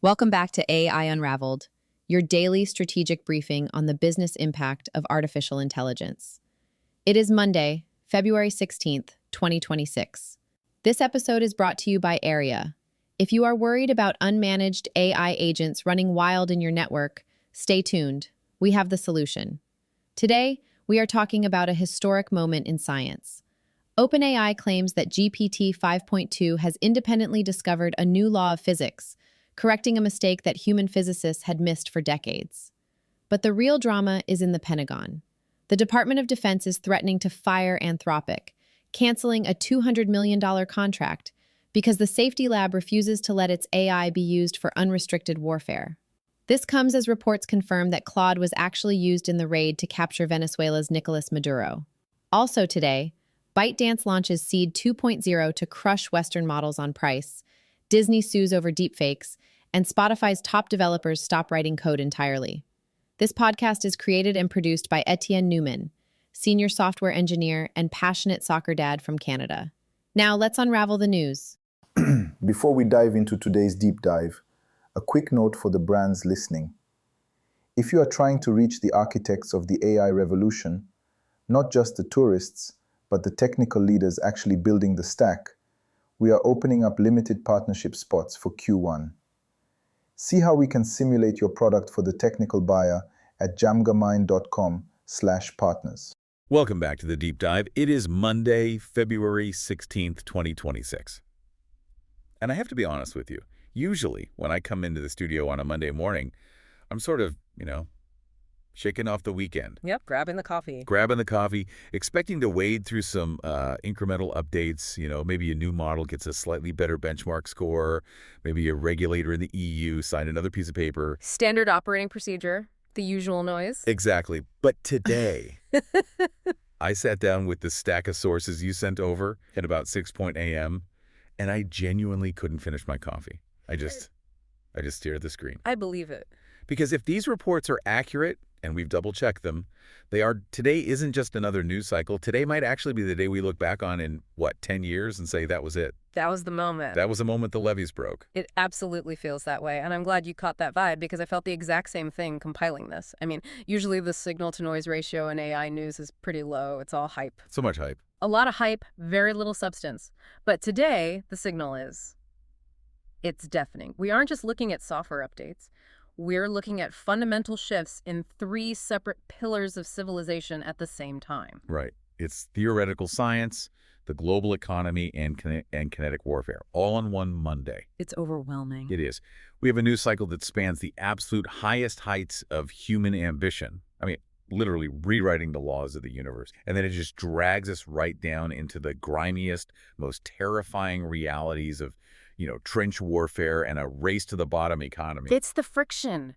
Welcome back to AI Unraveled, your daily strategic briefing on the business impact of artificial intelligence. It is Monday, February 16th, 2026. This episode is brought to you by AIRIA. If you are worried about unmanaged AI agents running wild in your network, stay tuned. We have the solution. Today, we are talking about a historic moment in science. OpenAI claims that GPT-5.2 has independently discovered a new law of physics, correcting a mistake that human physicists had missed for decades. But the real drama is in the Pentagon. The Department of Defense is threatening to fire Anthropic, canceling a $200 million contract because the safety lab refuses to let its AI be used for unrestricted warfare. This comes as reports confirm that Claude was actually used in the raid to capture Venezuela's Nicolas Maduro. Also today, ByteDance launches Seed 2.0 to crush Western models on price, Disney sues over deepfakes, and Spotify's top developers stop writing code entirely. This podcast is created and produced by Etienne Newman, senior software engineer and passionate soccer dad from Canada. Now let's unravel the news. Before we dive into today's deep dive, a quick note for the brands listening. If you are trying to reach the architects of the AI revolution, not just the tourists, but the technical leaders actually building the stack, we are opening up limited partnership spots for Q1. See how we can simulate your product for the technical buyer at jamgamind.com/partners. Welcome back to the Deep Dive. It is Monday, February 16th, 2026. And I have to be honest with you. Usually, when I come into the studio on a Monday morning, I'm sort of, shaking off the weekend. Yep, grabbing the coffee, expecting to wade through some incremental updates. Maybe a new model gets a slightly better benchmark score. Maybe a regulator in the EU signed another piece of paper. Standard operating procedure, the usual noise. Exactly. But today, I sat down with the stack of sources you sent over at about 6 a.m., and I genuinely couldn't finish my coffee. I just stared at the screen. I believe it. Because if these reports are accurate, and we've double-checked them, today isn't just another news cycle. Today might actually be the day we look back on in, 10 years and say that was it. That was the moment. That was the moment the levees broke. It absolutely feels that way, and I'm glad you caught that vibe because I felt the exact same thing compiling this. I mean, usually the signal-to-noise ratio in AI news is pretty low. It's all hype. So much hype. A lot of hype, very little substance. But today, the signal it's deafening. We aren't just looking at software updates. We're looking at fundamental shifts in 3 separate pillars of civilization at the same time. Right. It's theoretical science, the global economy, and kinetic warfare, all on one Monday. It's overwhelming. It is. We have a news cycle that spans the absolute highest heights of human ambition. I mean, literally rewriting the laws of the universe. And then it just drags us right down into the grimiest, most terrifying realities of trench warfare and a race-to-the-bottom economy. It's the friction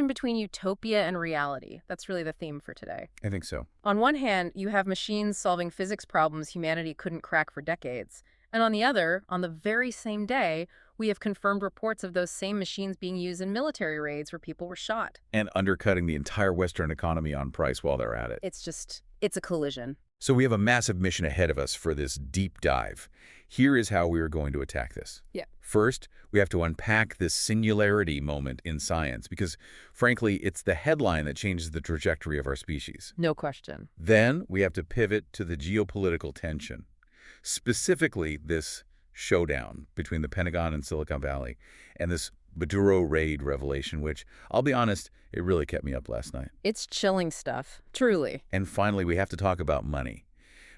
between utopia and reality. That's really the theme for today. I think so. On one hand, you have machines solving physics problems humanity couldn't crack for decades. And on the other, on the very same day, we have confirmed reports of those same machines being used in military raids where people were shot. And undercutting the entire Western economy on price while they're at it. It's a collision. So we have a massive mission ahead of us for this deep dive. Here is how we are going to attack this. Yeah. First, we have to unpack this singularity moment in science because, frankly, it's the headline that changes the trajectory of our species. No question. Then we have to pivot to the geopolitical tension, specifically this showdown between the Pentagon and Silicon Valley and this Maduro raid revelation, which, I'll be honest, it really kept me up last night. It's chilling stuff, truly. And finally, we have to talk about money.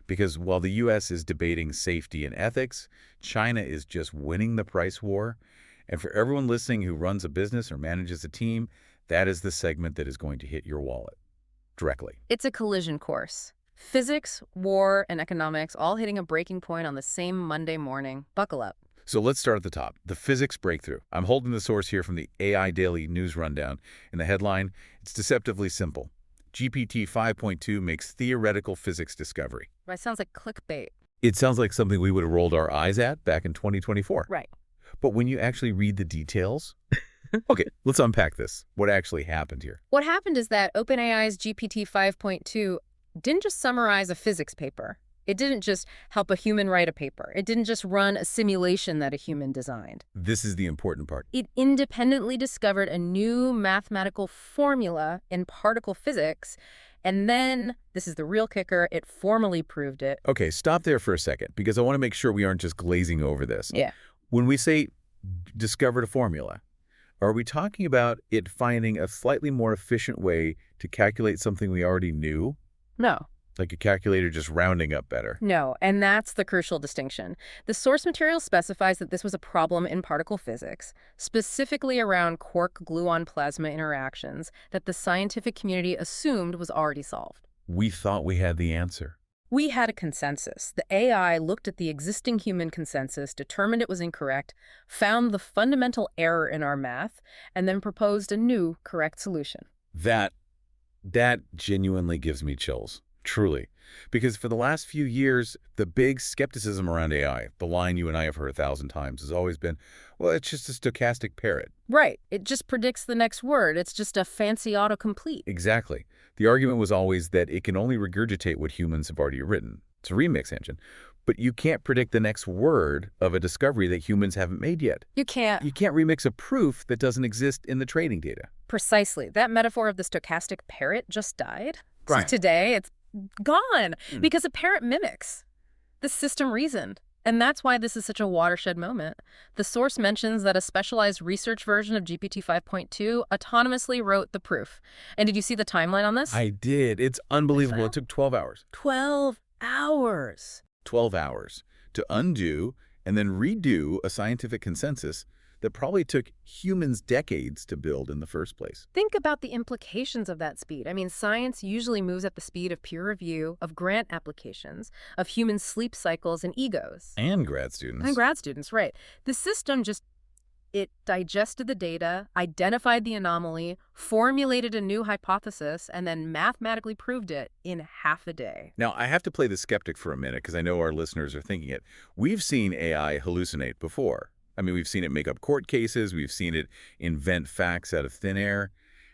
Because while the U.S. is debating safety and ethics, China is just winning the price war. And for everyone listening who runs a business or manages a team, that is the segment that is going to hit your wallet directly. It's a collision course. Physics, war, and economics all hitting a breaking point on the same Monday morning. Buckle up. So let's start at the top, the physics breakthrough. I'm holding the source here from the AI Daily News Rundown. In the headline, it's deceptively simple. GPT-5.2 makes theoretical physics discovery. That sounds like clickbait. It sounds like something we would have rolled our eyes at back in 2024. Right. But when you actually read the details... Okay, let's unpack this. What actually happened here? What happened is that OpenAI's GPT 5.2 didn't just summarize a physics paper. It didn't just help a human write a paper. It didn't just run a simulation that a human designed. This is the important part. It independently discovered a new mathematical formula in particle physics, and then, this is the real kicker, it formally proved it. Okay, stop there for a second, because I want to make sure we aren't just glazing over this. Yeah. When we say discovered a formula, are we talking about it finding a slightly more efficient way to calculate something we already knew? No. Like a calculator just rounding up better? No, and that's the crucial distinction. The source material specifies that this was a problem in particle physics, specifically around quark-gluon plasma interactions that the scientific community assumed was already solved. We thought we had the answer. We had a consensus. The AI looked at the existing human consensus, determined it was incorrect, found the fundamental error in our math, and then proposed a new correct solution. That genuinely gives me chills. Truly. Because for the last few years, the big skepticism around AI, the line you and I have heard 1,000 times, has always been, well, it's just a stochastic parrot. Right. It just predicts the next word. It's just a fancy autocomplete. Exactly. The argument was always that it can only regurgitate what humans have already written. It's a remix engine. But you can't predict the next word of a discovery that humans haven't made yet. You can't. You can't remix a proof that doesn't exist in the training data. Precisely. That metaphor of the stochastic parrot just died. Right. So today, it's gone because a parrot mimics. The system reasoned. And that's why this is such a watershed moment. The source mentions that a specialized research version of GPT-5.2 autonomously wrote the proof. And did you see the timeline on this? I did. It's unbelievable. It took 12 hours. 12 hours. 12 hours to undo and then redo a scientific consensus that probably took humans decades to build in the first place. Think about the implications of that speed. I mean, science usually moves at the speed of peer review, of grant applications, of human sleep cycles and egos. And grad students. And grad students, right. The system it digested the data, identified the anomaly, formulated a new hypothesis, and then mathematically proved it in half a day. Now, I have to play the skeptic for a minute because I know our listeners are thinking it. We've seen AI hallucinate before. I mean, we've seen it make up court cases. We've seen it invent facts out of thin air.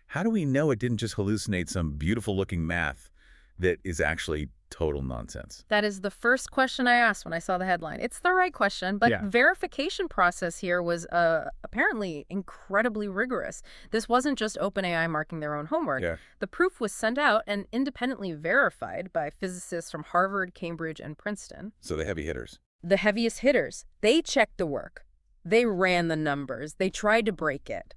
How do we know it didn't just hallucinate some beautiful-looking math that is actually total nonsense? That is the first question I asked when I saw the headline. It's the right question, but verification process here was apparently incredibly rigorous. This wasn't just OpenAI marking their own homework. Yeah. The proof was sent out and independently verified by physicists from Harvard, Cambridge, and Princeton. So the heavy hitters. The heaviest hitters. They checked the work. They ran the numbers. They tried to break it.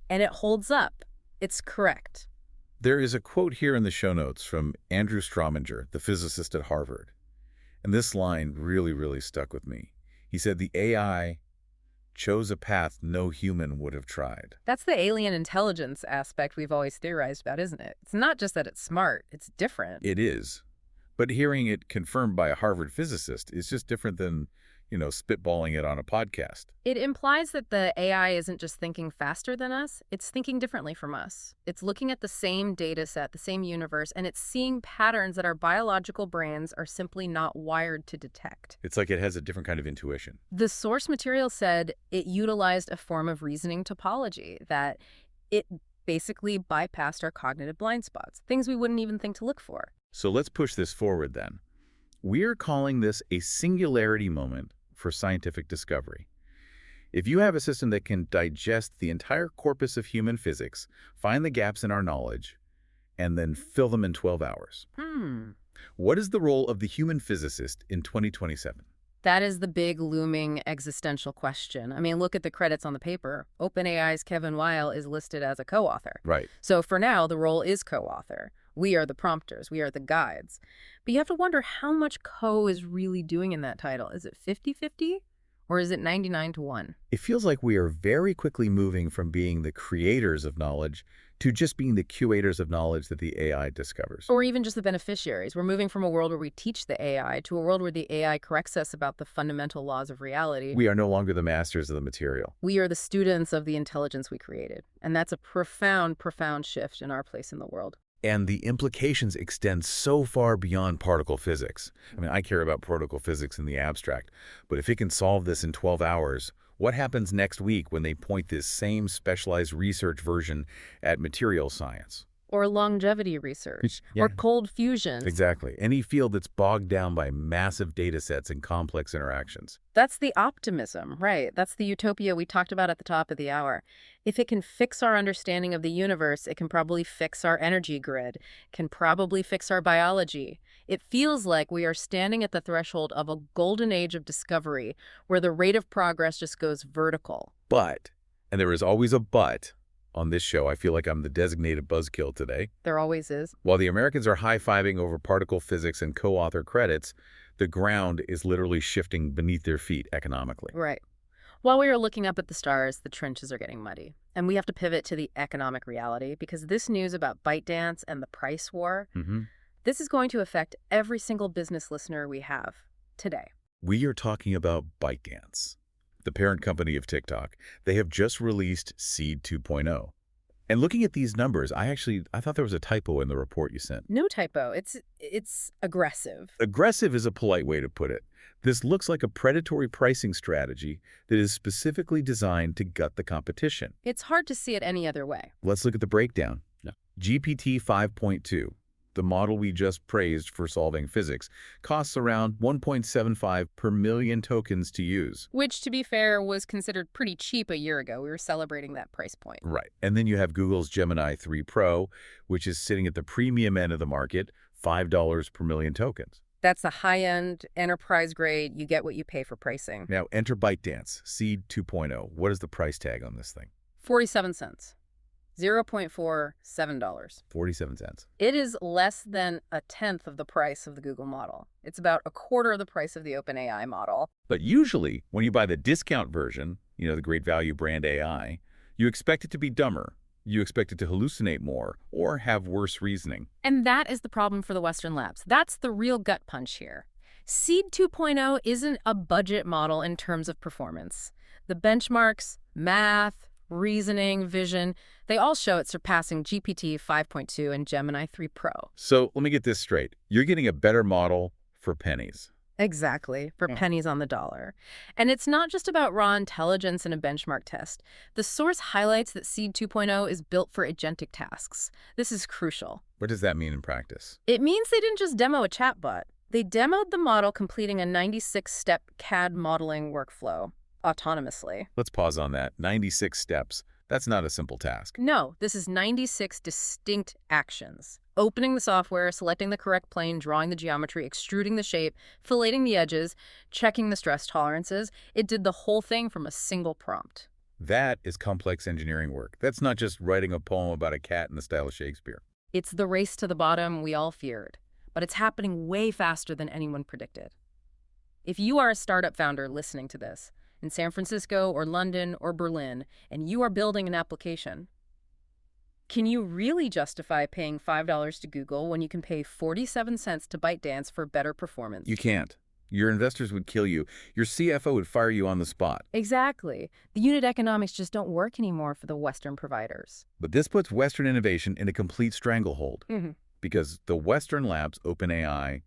And it holds up. It's correct. There is a quote here in the show notes from Andrew Strominger, the physicist at Harvard. And this line really, really stuck with me. He said, the AI chose a path no human would have tried. That's the alien intelligence aspect we've always theorized about, isn't it? It's not just that it's smart. It's different. It is. But hearing it confirmed by a Harvard physicist is just different than, spitballing it on a podcast. It implies that the AI isn't just thinking faster than us, it's thinking differently from us. It's looking at the same data set, the same universe, and it's seeing patterns that our biological brains are simply not wired to detect. It's like it has a different kind of intuition. The source material said it utilized a form of reasoning topology, that it basically bypassed our cognitive blind spots, things we wouldn't even think to look for. So let's push this forward then. We're calling this a singularity moment for scientific discovery. If you have a system that can digest the entire corpus of human physics, find the gaps in our knowledge, and then fill them in 12 hours, what is the role of the human physicist in 2027? That is the big looming existential question. I mean, look at the credits on the paper. OpenAI's Kevin Weil is listed as a co-author. Right. So for now, the role is co-author. We are the prompters. We are the guides. But you have to wonder how much co is really doing in that title. Is it 50-50 or is it 99-1? It feels like we are very quickly moving from being the creators of knowledge to just being the curators of knowledge that the AI discovers. Or even just the beneficiaries. We're moving from a world where we teach the AI to a world where the AI corrects us about the fundamental laws of reality. We are no longer the masters of the material. We are the students of the intelligence we created. And that's a profound, profound shift in our place in the world. And the implications extend so far beyond particle physics. I mean, I care about particle physics in the abstract, but if it can solve this in 12 hours, what happens next week when they point this same specialized research version at material science? Or longevity research, Yeah. or cold fusion. Exactly. Any field that's bogged down by massive data sets and complex interactions. That's the optimism, right? That's the utopia we talked about at the top of the hour. If it can fix our understanding of the universe, it can probably fix our energy grid, can probably fix our biology. It feels like we are standing at the threshold of a golden age of discovery where the rate of progress just goes vertical. But, and there is always a but, on this show, I feel like I'm the designated buzzkill today. There always is. While the Americans are high-fiving over particle physics and co-author credits, the ground is literally shifting beneath their feet economically. Right. While we are looking up at the stars, the trenches are getting muddy. And we have to pivot to the economic reality because this news about ByteDance and the price war, this is going to affect every single business listener we have today. We are talking about ByteDance, the parent company of TikTok. They have just released Seed 2.0. And looking at these numbers, I thought there was a typo in the report you sent. No typo. It's aggressive. Aggressive is a polite way to put it. This looks like a predatory pricing strategy that is specifically designed to gut the competition. It's hard to see it any other way. Let's look at the breakdown. GPT-5.2, the model we just praised for solving physics, costs around 1.75 per million tokens to use. Which, to be fair, was considered pretty cheap a year ago. We were celebrating that price point. Right. And then you have Google's Gemini 3 Pro, which is sitting at the premium end of the market, $5 per million tokens. That's the high-end, enterprise grade, you get what you pay for pricing. Now, enter ByteDance, Seed 2.0. What is the price tag on this thing? 47 cents. $0.47. 47 cents. It is less than a tenth of the price of the Google model. It's about a quarter of the price of the OpenAI model. But usually, when you buy the discount version, the great value brand AI, you expect it to be dumber. You expect it to hallucinate more or have worse reasoning. And that is the problem for the Western labs. That's the real gut punch here. Seed 2.0 isn't a budget model in terms of performance. The benchmarks, math, reasoning, vision, they all show it surpassing GPT 5.2 and Gemini 3 Pro. So let me get this straight. You're getting a better model for pennies. Exactly, for pennies on the dollar. And it's not just about raw intelligence in a benchmark test. The source highlights that Seed 2.0 is built for agentic tasks. This is crucial. What does that mean in practice? It means they didn't just demo a chatbot. They demoed the model completing a 96-step CAD modeling workflow autonomously. Let's pause on that. 96 steps. That's not a simple task. No, this is 96 distinct actions. Opening the software, selecting the correct plane, drawing the geometry, extruding the shape, filleting the edges, checking the stress tolerances. It did the whole thing from a single prompt. That is complex engineering work. That's not just writing a poem about a cat in the style of Shakespeare. It's the race to the bottom we all feared, but it's happening way faster than anyone predicted. If you are a startup founder listening to this, in San Francisco or London or Berlin, and you are building an application, can you really justify paying $5 to Google when you can pay 47 cents to ByteDance for better performance? You can't. Your investors would kill you. Your CFO would fire you on the spot. Exactly. The unit economics just don't work anymore for the Western providers. But this puts Western innovation in a complete stranglehold. Mm-hmm. Because the Western labs, OpenAI,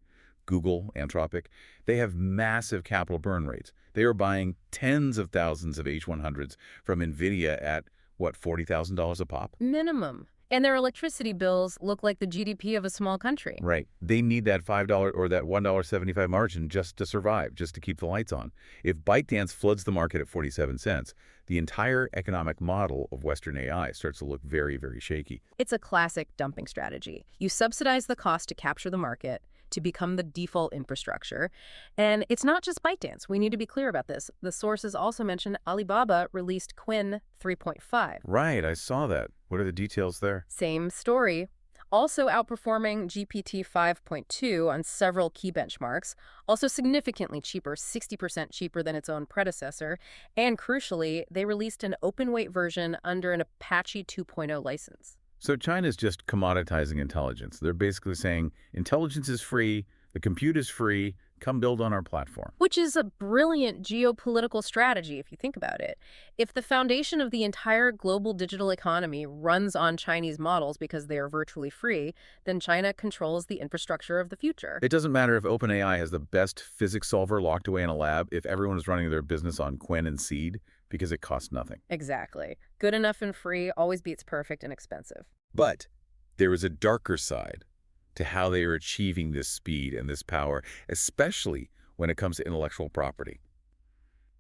Google, Anthropic, they have massive capital burn rates. They are buying tens of thousands of H100s from Nvidia at, what, $40,000 a pop? Minimum. And their electricity bills look like the GDP of a small country. Right. They need that $5 or that $1.75 margin just to survive, just to keep the lights on. If ByteDance floods the market at 47 cents, the entire economic model of Western AI starts to look very, very shaky. It's a classic dumping strategy. You subsidize the cost to capture the market, to become the default infrastructure. And it's not just ByteDance. We need to be clear about this. The sources also mentioned Alibaba released Qwen 3.5. Right, I saw that. What are the details there? Same story. Also outperforming GPT 5.2 on several key benchmarks. Also significantly cheaper, 60% cheaper than its own predecessor. And crucially, they released an open weight version under an Apache 2.0 license. So China's just commoditizing intelligence. They're basically saying intelligence is free, the compute is free, come build on our platform. Which is a brilliant geopolitical strategy if you think about it. If the foundation of the entire global digital economy runs on Chinese models because they are virtually free, then China controls the infrastructure of the future. It doesn't matter if OpenAI has the best physics solver locked away in a lab if everyone is running their business on Qwen and Seed, because it costs nothing. Exactly. Good enough and free always beats perfect and expensive. But there is a darker side to how they are achieving this speed and this power, especially when it comes to intellectual property.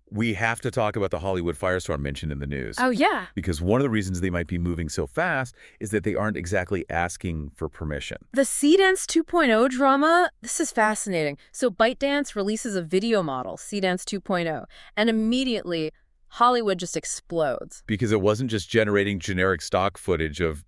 We have to talk about the Hollywood firestorm mentioned in the news. Oh, yeah. Because one of the reasons they might be moving so fast is that they aren't exactly asking for permission. The Dance 2.0 drama, this is fascinating. So ByteDance releases a video model, Dance 2.0, and immediately Hollywood just explodes. Because it wasn't just generating generic stock footage of,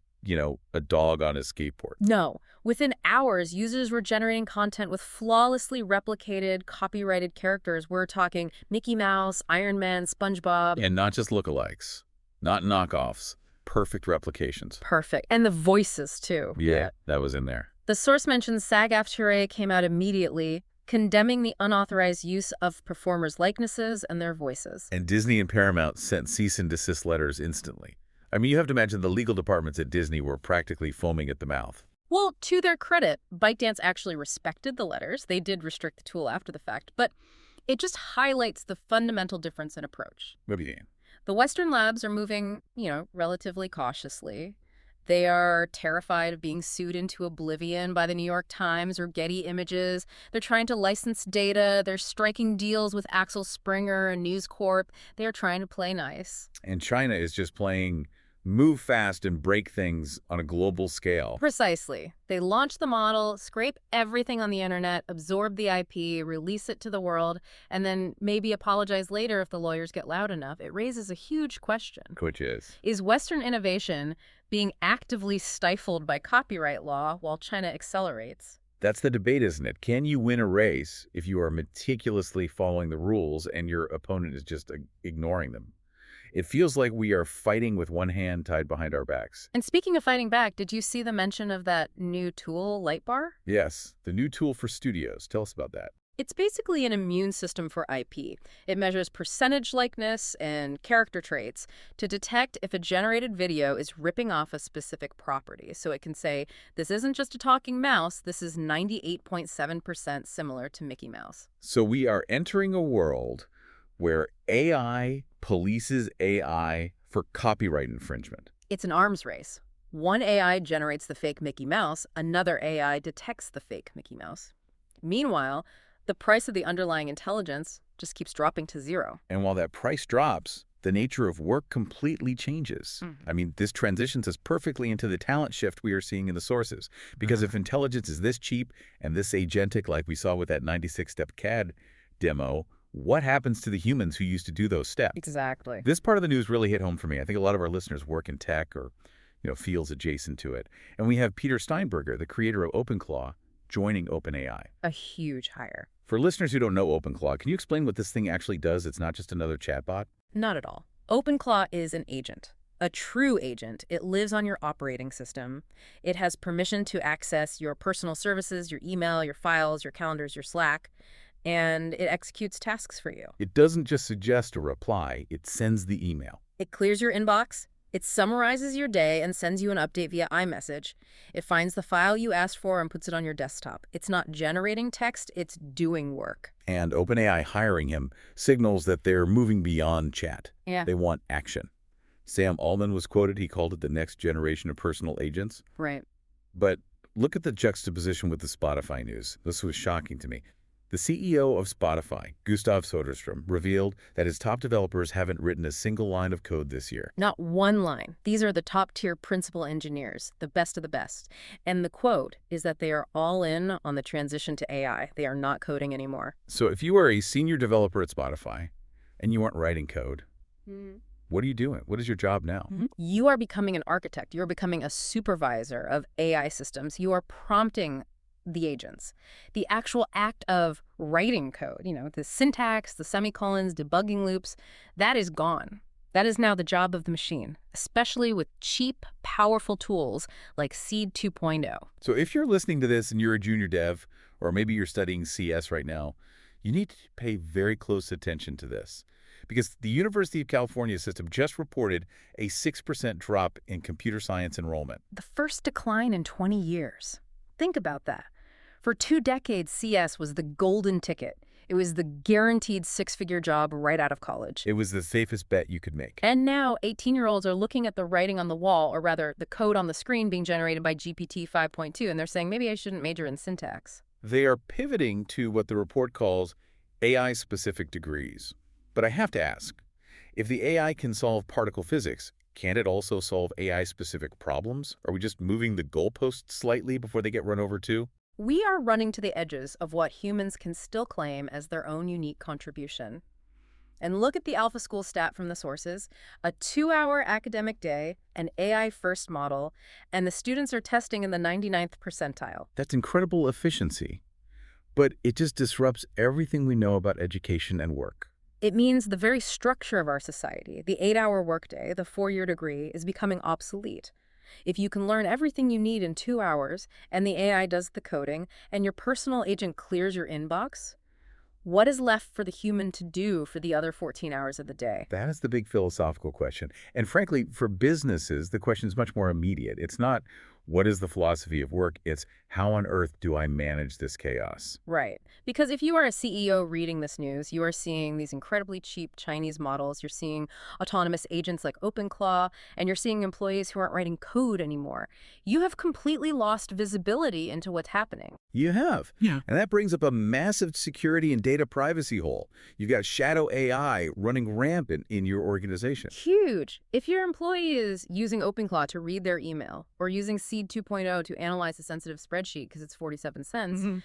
a dog on a skateboard. No. Within hours, users were generating content with flawlessly replicated, copyrighted characters. We're talking Mickey Mouse, Iron Man, SpongeBob. And not just lookalikes, not knockoffs, perfect replications. Perfect. And the voices, too. Yeah, that was in there. The source mentions SAG-AFTRA came out immediately, condemning the unauthorized use of performers' likenesses and their voices. And Disney and Paramount sent cease and desist letters instantly. I mean, you have to imagine the legal departments at Disney were practically foaming at the mouth. Well, to their credit, ByteDance actually respected the letters. They did restrict the tool after the fact, but it just highlights the fundamental difference in approach. What do you mean? The Western labs are moving, relatively cautiously. They are terrified of being sued into oblivion by the New York Times or Getty Images. They're trying to license data. They're striking deals with Axel Springer and News Corp. They are trying to play nice. And China is just playing move fast and break things on a global scale. Precisely. They launch the model, scrape everything on the internet, absorb the IP, release it to the world, and then maybe apologize later if the lawyers get loud enough. It raises a huge question. Which is? Is Western innovation being actively stifled by copyright law while China accelerates? That's the debate, isn't it? Can you win a race if you are meticulously following the rules and your opponent is just ignoring them? It feels like we are fighting with one hand tied behind our backs. And speaking of fighting back, did you see the mention of that new tool, Lightbar? Yes, the new tool for studios. Tell us about that. It's basically an immune system for IP. It measures percentage likeness and character traits to detect if a generated video is ripping off a specific property. So it can say, this isn't just a talking mouse, this is 98.7% similar to Mickey Mouse. So we are entering a world where AI polices AI for copyright infringement. It's an arms race. One AI generates the fake Mickey Mouse, another AI detects the fake Mickey Mouse. Meanwhile, the price of the underlying intelligence just keeps dropping to zero. And while that price drops, the nature of work completely changes. I mean, this transitions us perfectly into the talent shift we are seeing in the sources. Because if intelligence is this cheap and this agentic, like we saw with that 96-step CAD demo, what happens to the humans who used to do those steps? Exactly. This part of the news really hit home for me. I think a lot of our listeners work in tech or, fields adjacent to it. And we have Peter Steinberger, the creator of OpenClaw, joining OpenAI. A huge hire. For listeners who don't know OpenClaw, can you explain what this thing actually does? It's not just another chatbot? Not at all. OpenClaw is an agent. A true agent. It lives on your operating system. It has permission to access your personal services, your email, your files, your calendars, your Slack, and it executes tasks for you. It doesn't just suggest a reply, it sends the email. It clears your inbox. It summarizes your day and sends you an update via iMessage. It finds the file you asked for and puts it on your desktop. It's not generating text, it's doing work. And OpenAI hiring him signals that they're moving beyond chat. Yeah. They want action. Sam Altman was quoted, he called it the next generation of personal agents. Right. But look at the juxtaposition with the Spotify news. This was shocking to me. The CEO of Spotify, Gustav Soderstrom, revealed that his top developers haven't written a single line of code this year. Not one line. These are the top-tier principal engineers, the best of the best. And the quote is that they are all in on the transition to AI. They are not coding anymore. So if you are a senior developer at Spotify and you aren't writing code, what are you doing? What is your job now? You are becoming an architect. You're becoming a supervisor of AI systems. You are prompting the agents. The actual act of writing code, the syntax, the semicolons, debugging loops, that is gone. That is now the job of the machine, especially with cheap, powerful tools like Seed 2.0. So if you're listening to this and you're a junior dev, or maybe you're studying CS right now, you need to pay very close attention to this. Because the University of California system just reported a 6% drop in computer science enrollment. The first decline in 20 years. Think about that. For 2 decades, CS was the golden ticket. It It was the guaranteed six-figure job right out of college. It was the safest bet you could make. And now 18-year-olds are looking at the writing on the wall, or rather the code on the screen being generated by GPT-5.2, and they're saying, maybe I shouldn't major in syntax. They are pivoting to what the report calls AI-specific degrees. But I have to ask, if the AI can solve particle physics, can't it also solve AI-specific problems? Are we just moving the goalposts slightly before they get run over too? We are running to the edges of what humans can still claim as their own unique contribution. And look at the Alpha School stat from the sources: a 2-hour academic day, an AI-first model, and the students are testing in the 99th percentile. That's incredible efficiency. But it just disrupts everything we know about education and work. It means the very structure of our society, the 8-hour workday, the 4-year degree, is becoming obsolete. If you can learn everything you need in 2 hours, and the AI does the coding, and your personal agent clears your inbox, what is left for the human to do for the other 14 hours of the day? That is the big philosophical question. And frankly, for businesses, the question is much more immediate. It's not, what is the philosophy of work? It's, how on earth do I manage this chaos? Right. Because if you are a CEO reading this news, you are seeing these incredibly cheap Chinese models. You're seeing autonomous agents like OpenClaw, and you're seeing employees who aren't writing code anymore. You have completely lost visibility into what's happening. You have. Yeah. And that brings up a massive security and data privacy hole. You've got shadow AI running rampant in your organization. Huge. If your employee is using OpenClaw to read their email, or using Seed 2.0 to analyze a sensitive spreadsheet because it's 47 cents,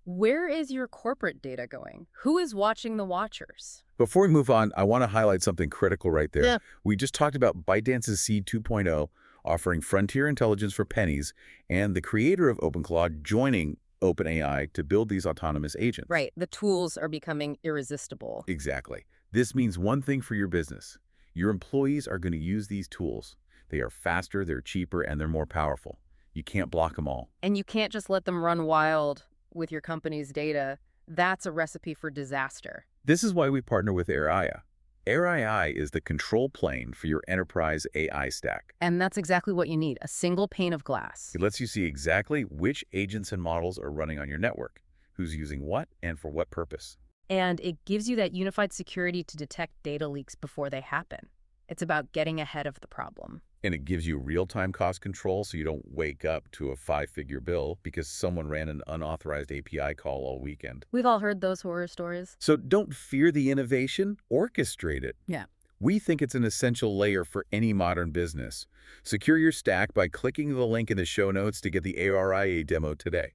where is your corporate data going? Who is watching the watchers? Before we move on, I want to highlight something critical right there. Yeah. We just talked about ByteDance's Seed 2.0 offering frontier intelligence for pennies, and the creator of OpenClaw joining OpenAI to build these autonomous agents. Right. The tools are becoming irresistible. Exactly. This means one thing for your business. Your employees are going to use these tools. They are faster, they're cheaper, and they're more powerful. You can't block them all. And you can't just let them run wild with your company's data. That's a recipe for disaster. This is why we partner with AIRIA. AIRIA is the control plane for your enterprise AI stack. And that's exactly what you need, a single pane of glass. It lets you see exactly which agents and models are running on your network, who's using what, and for what purpose. And it gives you that unified security to detect data leaks before they happen. It's about getting ahead of the problem. And it gives you real-time cost control so you don't wake up to a 5-figure bill because someone ran an unauthorized API call all weekend. We've all heard those horror stories. So don't fear the innovation, orchestrate it. Yeah. We think it's an essential layer for any modern business. Secure your stack by clicking the link in the show notes to get the ARIA demo today.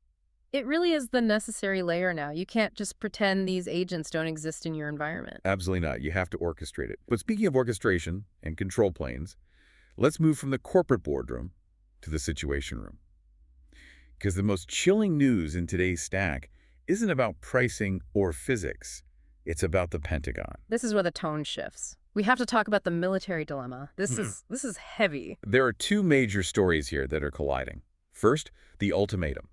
It really is the necessary layer now. You can't just pretend these agents don't exist in your environment. Absolutely not. You have to orchestrate it. But speaking of orchestration and control planes, let's move from the corporate boardroom to the situation room. Because the most chilling news in today's stack isn't about pricing or physics. It's about the Pentagon. This is where the tone shifts. We have to talk about the military dilemma. This is heavy. There are two major stories here that are colliding. First, the ultimatum.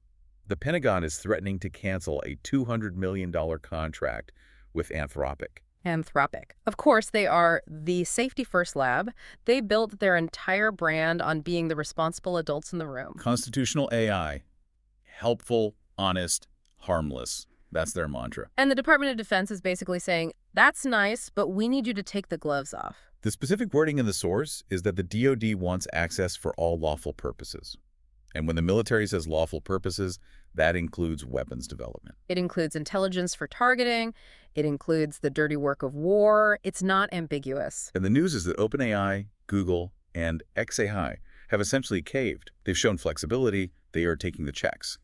The Pentagon is threatening to cancel a $200 million contract with Anthropic. Anthropic. Of course, they are the safety-first lab. They built their entire brand on being the responsible adults in the room. Constitutional AI. Helpful, honest, harmless. That's their mantra. And the Department of Defense is basically saying, that's nice, but we need you to take the gloves off. The specific wording in the source is that the DoD wants access for all lawful purposes. And when the military says lawful purposes, that includes weapons development. It includes intelligence for targeting. It includes the dirty work of war. It's not ambiguous. And the news is that OpenAI, Google, and xAI have essentially caved. They've shown flexibility. They are taking the checks.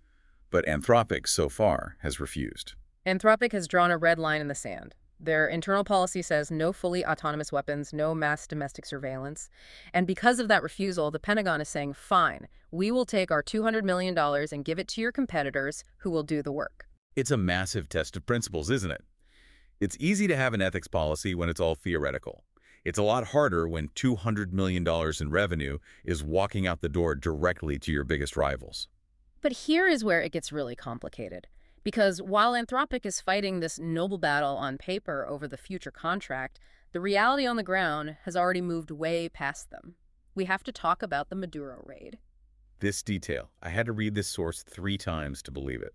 But Anthropic, so far, has refused. Anthropic has drawn a red line in the sand. Their internal policy says no fully autonomous weapons, no mass domestic surveillance. And because of that refusal, the Pentagon is saying, fine, we will take our $200 million and give it to your competitors who will do the work. It's a massive test of principles, isn't it? It's easy to have an ethics policy when it's all theoretical. It's a lot harder when $200 million in revenue is walking out the door directly to your biggest rivals. But here is where it gets really complicated. Because while Anthropic is fighting this noble battle on paper over the future contract, the reality on the ground has already moved way past them. We have to talk about the Maduro raid. This detail, I had to read this source 3 times to believe it.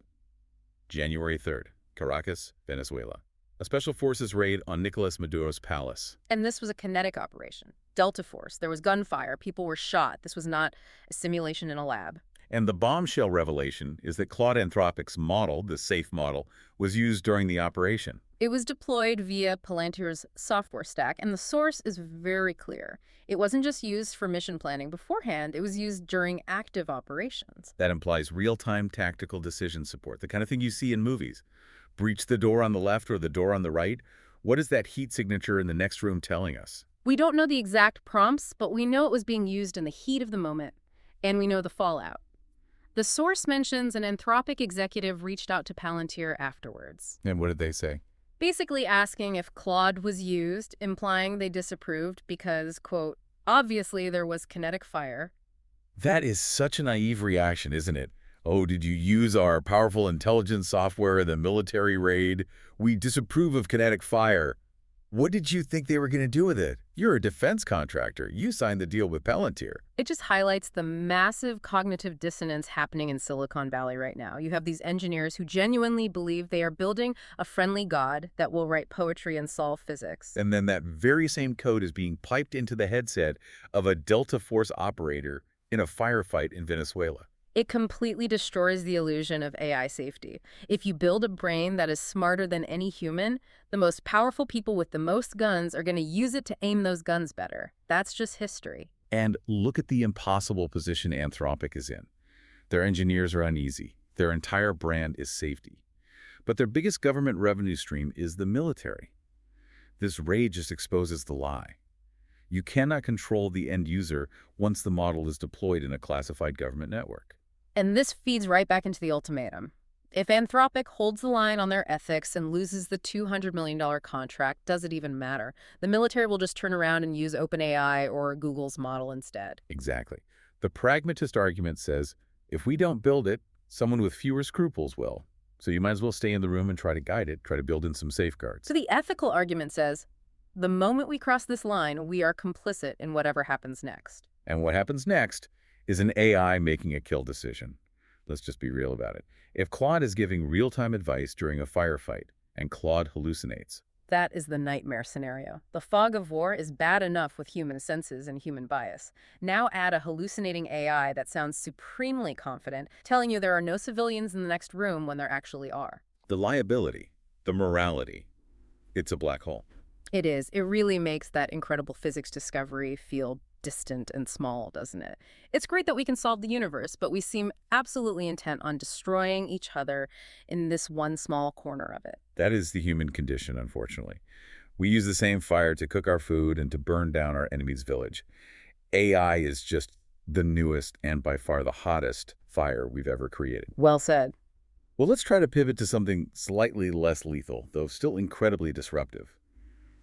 January 3rd, Caracas, Venezuela. A special forces raid on Nicolas Maduro's palace. And this was a kinetic operation. Delta Force. There was gunfire. People were shot. This was not a simulation in a lab. And the bombshell revelation is that Claude Anthropic's model, the SAFE model, was used during the operation. It was deployed via Palantir's software stack, and the source is very clear. It wasn't just used for mission planning beforehand, it was used during active operations. That implies real-time tactical decision support, the kind of thing you see in movies. Breach the door on the left or the door on the right? What is that heat signature in the next room telling us? We don't know the exact prompts, but we know it was being used in the heat of the moment, and we know the fallout. The source mentions an Anthropic executive reached out to Palantir afterwards. And what did they say? Basically asking if Claude was used, implying they disapproved because, quote, obviously there was kinetic fire. That is such a naive reaction, isn't it? Oh, did you use our powerful intelligence software in the military raid? We disapprove of kinetic fire. What did you think they were going to do with it? You're a defense contractor. You signed the deal with Palantir. It just highlights the massive cognitive dissonance happening in Silicon Valley right now. You have these engineers who genuinely believe they are building a friendly god that will write poetry and solve physics. And then that very same code is being piped into the headset of a Delta Force operator in a firefight in Venezuela. It completely destroys the illusion of AI safety. If you build a brain that is smarter than any human, the most powerful people with the most guns are going to use it to aim those guns better. That's just history. And look at the impossible position Anthropic is in. Their engineers are uneasy. Their entire brand is safety. But their biggest government revenue stream is the military. This raid just exposes the lie. You cannot control the end user once the model is deployed in a classified government network. And this feeds right back into the ultimatum. If Anthropic holds the line on their ethics and loses the $200 million contract, does it even matter? The military will just turn around and use OpenAI or Google's model instead. Exactly. The pragmatist argument says, if we don't build it, someone with fewer scruples will. So you might as well stay in the room and try to guide it, try to build in some safeguards. So the ethical argument says, the moment we cross this line, we are complicit in whatever happens next. And what happens next is an AI making a kill decision. Let's just be real about it. If Claude is giving real-time advice during a firefight and Claude hallucinates, that is the nightmare scenario. The fog of war is bad enough with human senses and human bias. Now add a hallucinating AI that sounds supremely confident, telling you there are no civilians in the next room when there actually are. The liability, the morality, it's a black hole. It is. It really makes that incredible physics discovery feel distant and small, doesn't it? It's great that we can solve the universe, but we seem absolutely intent on destroying each other in this one small corner of it. That is the human condition, unfortunately. We use the same fire to cook our food and to burn down our enemy's village. AI is just the newest and by far the hottest fire we've ever created. Well said. Well, let's try to pivot to something slightly less lethal, though still incredibly disruptive.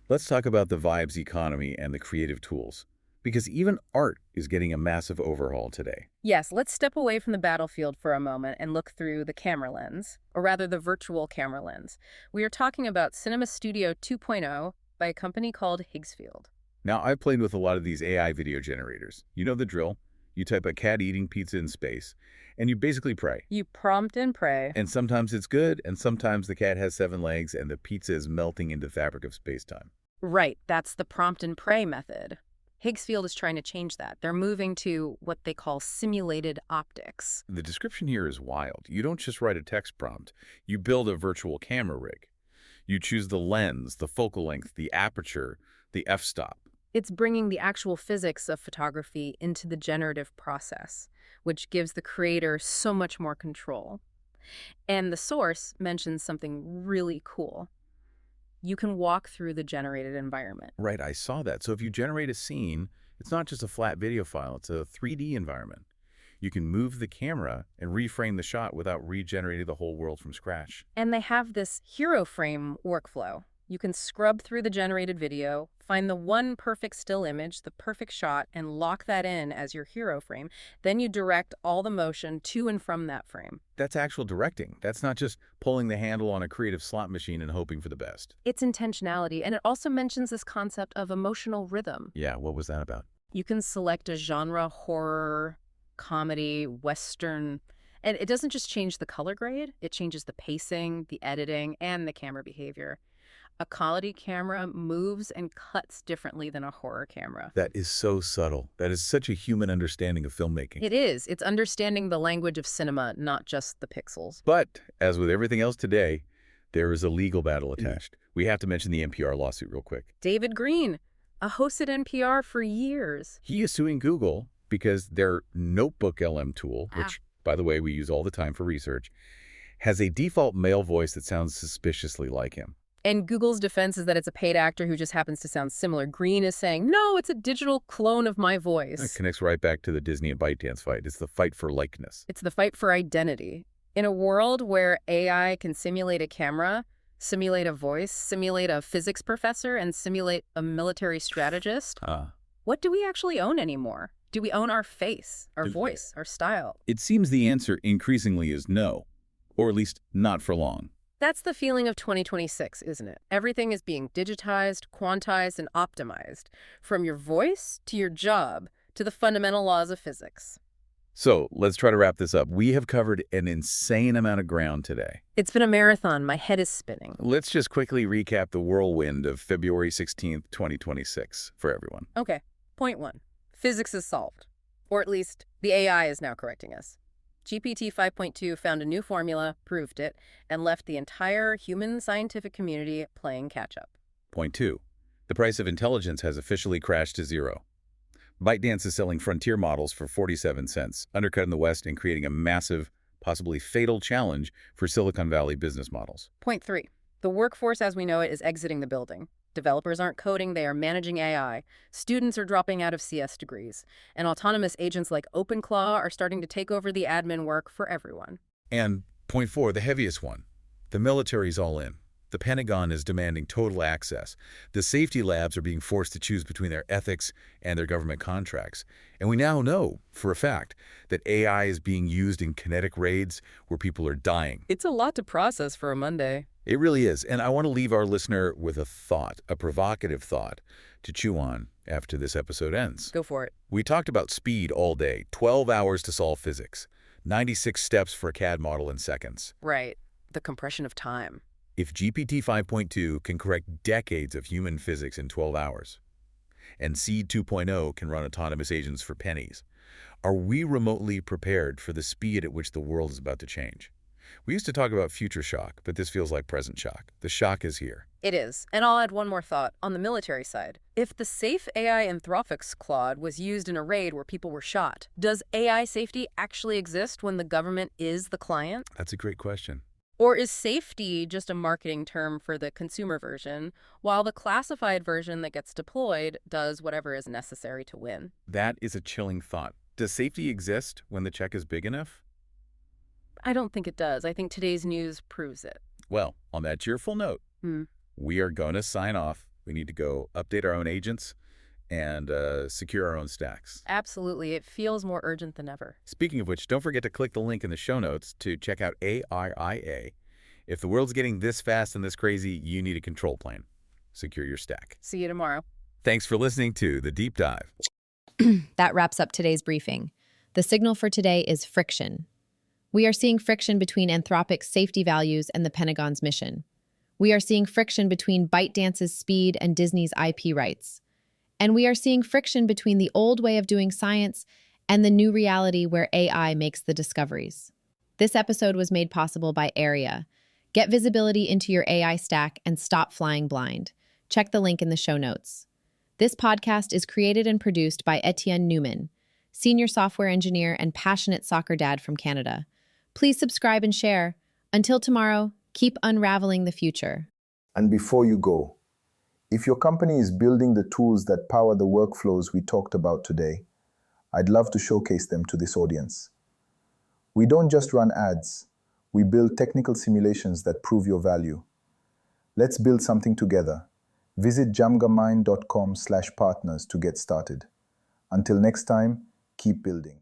Let's talk about the vibes economy and the creative tools. Because even art is getting a massive overhaul today. Yes, let's step away from the battlefield for a moment and look through the camera lens, or rather the virtual camera lens. We are talking about Cinema Studio 2.0 by a company called Higgsfield. Now, I've played with a lot of these AI video generators. You know the drill. You type a cat eating pizza in space, and you basically pray. You prompt and pray. And sometimes it's good, and sometimes the cat has 7 legs and the pizza is melting into the fabric of space-time. Right, that's the prompt and pray method. Higgsfield is trying to change that. They're moving to what they call simulated optics. The description here is wild. You don't just write a text prompt. You build a virtual camera rig. You choose the lens, the focal length, the aperture, the f-stop. It's bringing the actual physics of photography into the generative process, which gives the creator so much more control. And the source mentions something really cool. You can walk through the generated environment. Right, I saw that. So if you generate a scene, it's not just a flat video file, it's a 3D environment. You can move the camera and reframe the shot without regenerating the whole world from scratch. And they have this hero frame workflow. You can scrub through the generated video, find the one perfect still image, the perfect shot, and lock that in as your hero frame. Then you direct all the motion to and from that frame. That's actual directing. That's not just pulling the handle on a creative slot machine and hoping for the best. It's intentionality, and it also mentions this concept of emotional rhythm. Yeah, what was that about? You can select a genre, horror, comedy, western, And it doesn't just change the color grade, it changes the pacing, the editing, and the camera behavior. A comedy camera moves and cuts differently than a horror camera. That is so subtle. That is such a human understanding of filmmaking. It is. It's understanding the language of cinema, not just the pixels. But, as with everything else today, there is a legal battle attached. We have to mention the NPR lawsuit real quick. David Green, a host at NPR for years. He is suing Google because their Notebook LM tool, which, by the way, we use all the time for research, has a default male voice that sounds suspiciously like him. And Google's defense is that it's a paid actor who just happens to sound similar. Green is saying, no, it's a digital clone of my voice. It connects right back to the Disney and ByteDance fight. It's the fight for likeness. It's the fight for identity. In a world where AI can simulate a camera, simulate a voice, simulate a physics professor, and simulate a military strategist, what do we actually own anymore? Do we own our face, our voice, our style? It seems the answer increasingly is no, or at least not for long. That's the feeling of 2026, isn't it? Everything is being digitized, quantized, and optimized, from your voice to your job to the fundamental laws of physics. So let's try to wrap this up. We have covered an insane amount of ground today. It's been a marathon. My head is spinning. Let's just quickly recap the whirlwind of February 16th, 2026 for everyone. Okay. Point 1. Physics is solved. Or at least, the AI is now correcting us. GPT-5.2 found a new formula, proved it, and left the entire human scientific community playing catch-up. Point 2. The price of intelligence has officially crashed to zero. ByteDance is selling frontier models for 47 cents, undercutting the West and creating a massive, possibly fatal challenge for Silicon Valley business models. Point 3. The workforce as we know it is exiting the building. Developers aren't coding, they are managing AI. Students are dropping out of CS degrees. And autonomous agents like OpenClaw are starting to take over the admin work for everyone. And point 4, the heaviest one. The military's all in. The Pentagon is demanding total access. The safety labs are being forced to choose between their ethics and their government contracts. And we now know, for a fact, that AI is being used in kinetic raids where people are dying. It's a lot to process for a Monday. It really is. And I want to leave our listener with a thought, a provocative thought, to chew on after this episode ends. Go for it. We talked about speed all day, 12 hours to solve physics, 96 steps for a CAD model in seconds. Right. The compression of time. If GPT 5.2 can correct decades of human physics in 12 hours, and Seed 2.0 can run autonomous agents for pennies, are we remotely prepared for the speed at which the world is about to change? We used to talk about future shock, but this feels like present shock. The shock is here. It is. And I'll add one more thought on the military side. If the safe AI Anthropic's Claude was used in a raid where people were shot, does AI safety actually exist when the government is the client? That's a great question. Or is safety just a marketing term for the consumer version, while the classified version that gets deployed does whatever is necessary to win? That is a chilling thought. Does safety exist when the check is big enough? I don't think it does. I think today's news proves it. Well, on that cheerful note, we are going to sign off. We need to go update our own agents and secure our own stacks. Absolutely. It feels more urgent than ever. Speaking of which, don't forget to click the link in the show notes to check out ARIA. If the world's getting this fast and this crazy, you need a control plane. Secure your stack. See you tomorrow. Thanks for listening to The Deep Dive. That wraps up today's briefing. The signal for today is friction. We are seeing friction between Anthropic's safety values and the Pentagon's mission. We are seeing friction between ByteDance's speed and Disney's IP rights. And we are seeing friction between the old way of doing science and the new reality where AI makes the discoveries. This episode was made possible by AIRIA. Get visibility into your AI stack and stop flying blind. Check the link in the show notes. This podcast is created and produced by Etienne Newman, senior software engineer and passionate soccer dad from Canada. Please subscribe and share. Until tomorrow, keep unraveling the future. And before you go, if your company is building the tools that power the workflows we talked about today, I'd love to showcase them to this audience. We don't just run ads, we build technical simulations that prove your value. Let's build something together. Visit jamgamind.com/partners to get started. Until next time, keep building.